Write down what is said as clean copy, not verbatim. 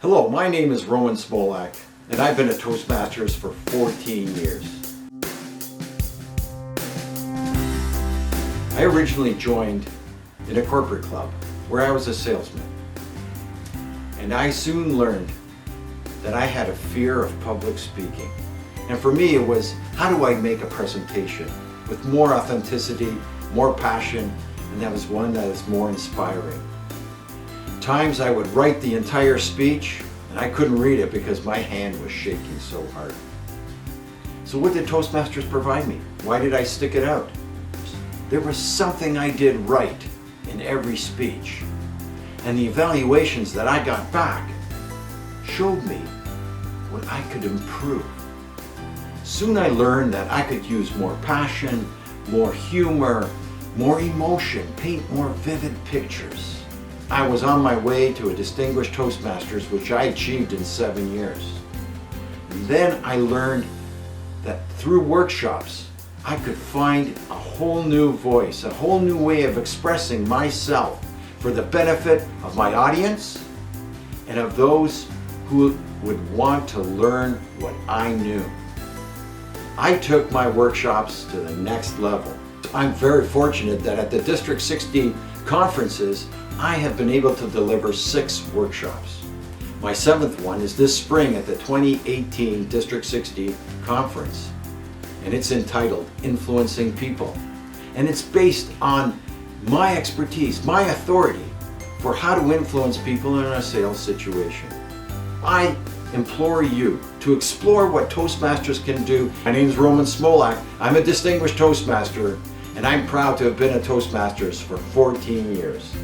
Hello, my name is Roman Smolak, and I've been a Toastmasters for 14 years. I originally joined in a corporate club where I was a salesman, and I soon learned that I had a fear of public speaking. And for me it was, how do I make a presentation with more authenticity, more passion, and that was one that is more inspiring. Times I would write the entire speech and I couldn't read it because my hand was shaking so hard. So what did Toastmasters provide me? Why did I stick it out? There was something I did right in every speech, and the evaluations that I got back showed me what I could improve. Soon I learned that I could use more passion, more humor, more emotion, paint more vivid pictures. I was on my way to a distinguished Toastmasters, which I achieved in 7 years. And then I learned that through workshops, I could find a whole new voice, a whole new way of expressing myself for the benefit of my audience and of those who would want to learn what I knew. I took my workshops to the next level. I'm very fortunate that at the District 60 conferences, I have been able to deliver 6 workshops. My 7th one is this spring at the 2018 District 60 conference, and it's entitled Influencing People. And it's based on my expertise, my authority for how to influence people in a sales situation. I implore you to explore what Toastmasters can do. My name is Roman Smolak. I'm a distinguished Toastmaster, and I'm proud to have been a Toastmasters for 14 years.